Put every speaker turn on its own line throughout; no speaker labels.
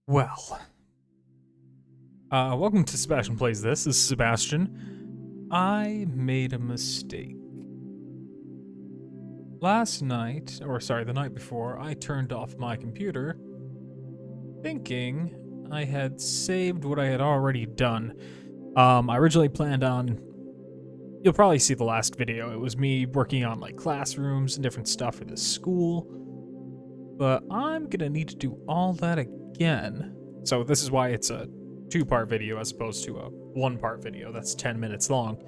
Well, welcome to Sebastian Plays This. This is Sebastian. I made a mistake. Last night, the night before, I turned off my computer, thinking I had saved what I had already done. I originally planned on, you'll probably see the last video, it was me working on like classrooms and different stuff for this school, but I'm gonna need to do all that again. So this is why it's a two-part video as opposed to a one-part video that's 10 minutes long.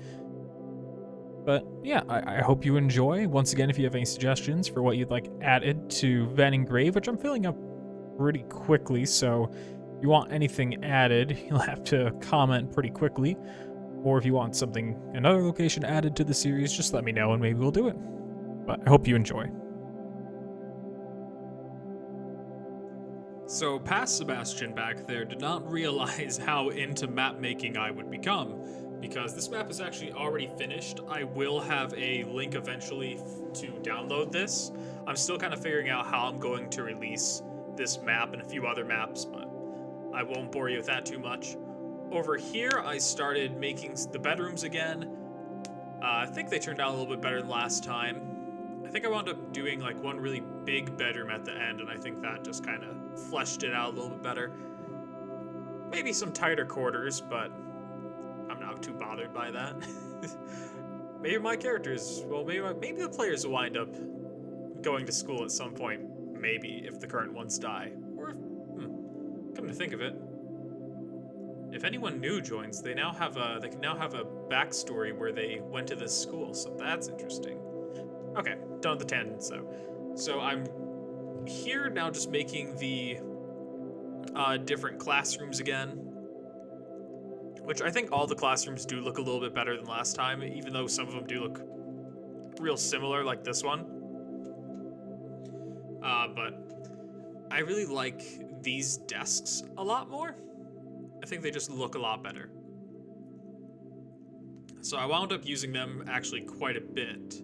But yeah, I hope you enjoy. Once again, if you have any suggestions for what you'd like added to Vheninggrave, which I'm filling up pretty quickly, so if you want anything added, you'll have to comment pretty quickly. Or if you want another location added to the series, just let me know and maybe we'll do it. But I hope you enjoy. So past Sebastian back there did not realize how into map making I would become, because this map is actually already finished. I will have a link eventually to download this. I'm still kind of figuring out how I'm going to release this map and a few other maps, but I won't bore you with that too much. Over here, I started making the bedrooms again. I think they turned out a little bit better than last time. I think I wound up doing like one really big bedroom at the end, and I think that just kind of fleshed it out a little bit better. Maybe some tighter quarters, but I'm not too bothered by that. Maybe my characters, well, maybe the players will wind up going to school at some point. Maybe if the current ones die, or come to think of it, if anyone new joins, they can now have a backstory where they went to this school, so that's interesting. Okay, done with the tangents though. So I'm here now just making the different classrooms again, which I think all the classrooms do look a little bit better than last time, even though some of them do look real similar, like this one. But I really like these desks a lot more. I think they just look a lot better. So I wound up using them actually quite a bit.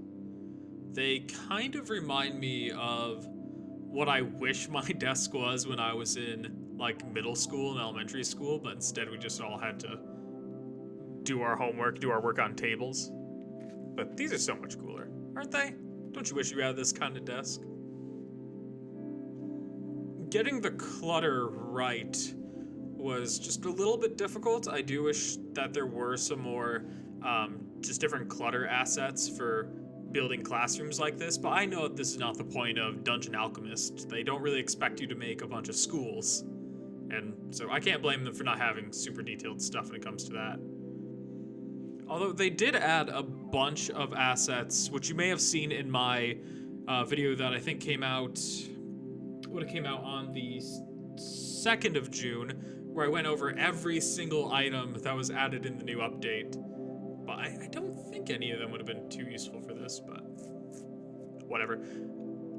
They kind of remind me of what I wish my desk was when I was in like middle school and elementary school, but instead we just all had to do our homework, do our work on tables. But these are so much cooler, aren't they? Don't you wish you had this kind of desk? Getting the clutter right was just a little bit difficult. I do wish that there were some more just different clutter assets for building classrooms like this, but I know that this is not the point of Dungeon Alchemist. They don't really expect you to make a bunch of schools, and so I can't blame them for not having super detailed stuff when it comes to that. Although they did add a bunch of assets, which you may have seen in my video that I think came out on the 2nd of June, where I went over every single item that was added in the new update. But I don't think any of them would have been too useful for this, but whatever.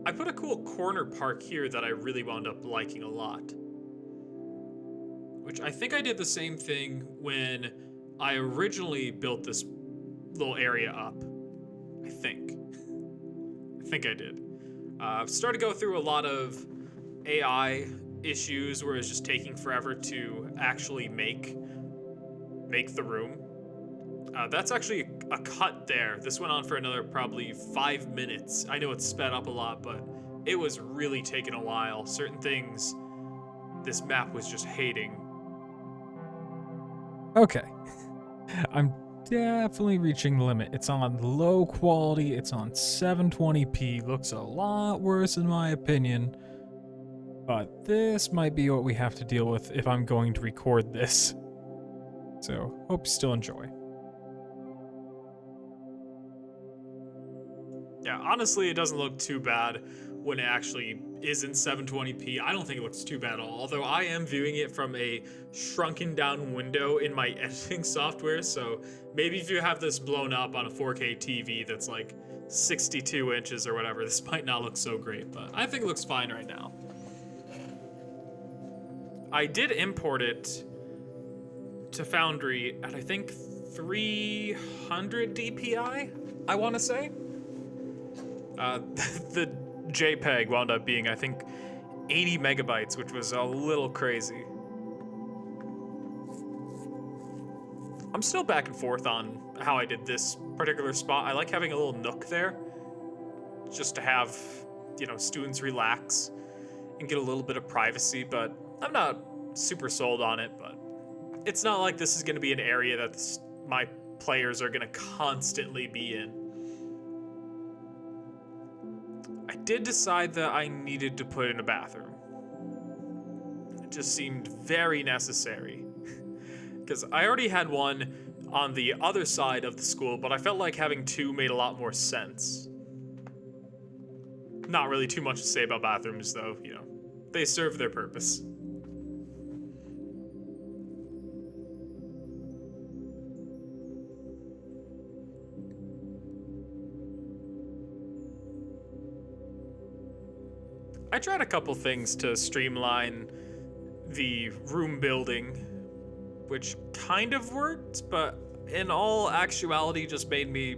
I put a cool corner park here that I really wound up liking a lot, which I think I did the same thing when I originally built this little area up. I think I did. I've started to go through a lot of AI issues where it's just taking forever to actually make the room. That's actually a cut there. This went on for another probably 5 minutes. I know it's sped up a lot, but it was really taking a while. Certain things this map was just hating. Okay. I'm definitely reaching the limit. It's on low quality, it's on 720p, looks a lot worse in my opinion. But this might be what we have to deal with if I'm going to record this. So, hope you still enjoy. Yeah, honestly, it doesn't look too bad when it actually is in 720p. I don't think it looks too bad at all, although I am viewing it from a shrunken down window in my editing software, so maybe if you have this blown up on a 4K TV that's like 62 inches or whatever, this might not look so great, but I think it looks fine right now. I did import it to Foundry at I think 300 DPI, I want to say. The JPEG wound up being, I think, 80 megabytes, which was a little crazy. I'm still back and forth on how I did this particular spot. I like having a little nook there, just to have, students relax and get a little bit of privacy, but I'm not super sold on it. But it's not like this is going to be an area that my players are going to constantly be in. I did decide that I needed to put in a bathroom. It just seemed very necessary. Because I already had one on the other side of the school, but I felt like having two made a lot more sense. Not really too much to say about bathrooms, though, they serve their purpose. I tried a couple things to streamline the room building, which kind of worked, but in all actuality just made me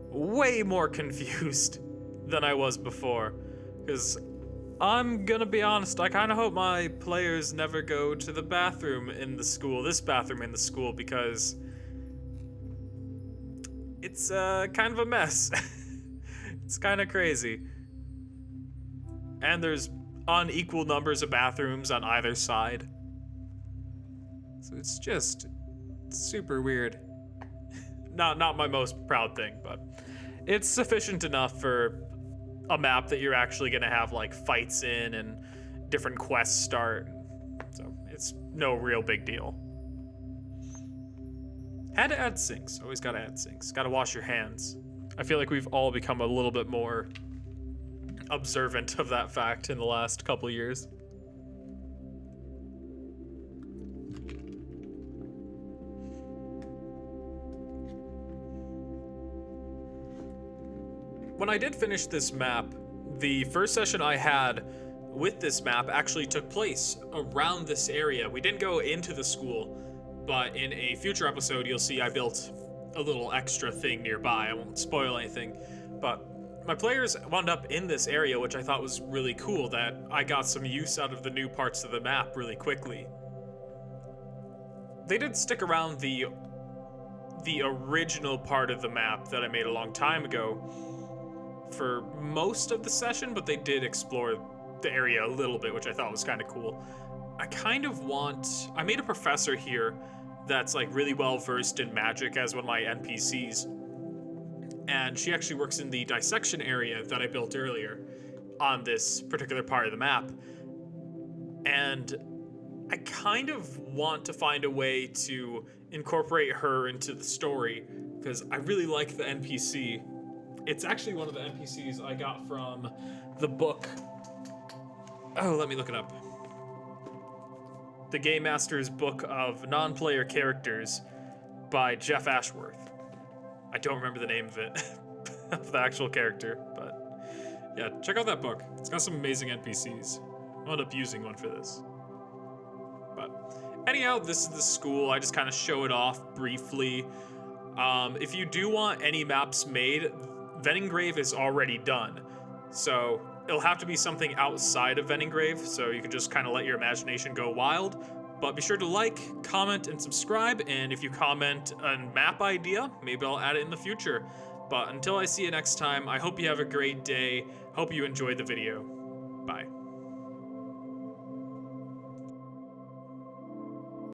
way more confused than I was before. Because I'm gonna be honest, I kind of hope my players never go to the bathroom in the school, this bathroom in the school, because it's kind of a mess. It's kind of crazy. And there's unequal numbers of bathrooms on either side. So it's just super weird. Not my most proud thing, but it's sufficient enough for a map that you're actually gonna have like fights in and different quests start. So it's no real big deal. Had to add sinks. Always gotta add sinks. Gotta wash your hands. I feel like we've all become a little bit more observant of that fact in the last couple years. When I did finish this map, the first session I had with this map actually took place around this area. We didn't go into the school, but in a future episode you'll see I built a little extra thing nearby. I won't spoil anything, but my players wound up in this area, which I thought was really cool, that I got some use out of the new parts of the map really quickly. They did stick around the original part of the map that I made a long time ago for most of the session, but they did explore the area a little bit, which I thought was kind of cool. I made a professor here that's like really well versed in magic as one of my NPCs. And she actually works in the dissection area that I built earlier on this particular part of the map. And I kind of want to find a way to incorporate her into the story, because I really like the NPC. It's actually one of the NPCs I got from the book. Oh, let me look it up. The Game Master's Book of Non-Player Characters by Jeff Ashworth. I don't remember the name of it, of the actual character, but yeah, check out that book. It's got some amazing NPCs. I'll end up using one for this. But anyhow, this is the school. I just kind of show it off briefly. If you do want any maps made, Vheninggrave is already done. So it'll have to be something outside of Vheninggrave, so you can just kind of let your imagination go wild. But be sure to like, comment, and subscribe, and if you comment a map idea, maybe I'll add it in the future. But until I see you next time, I hope you have a great day. Hope you enjoyed the video. Bye.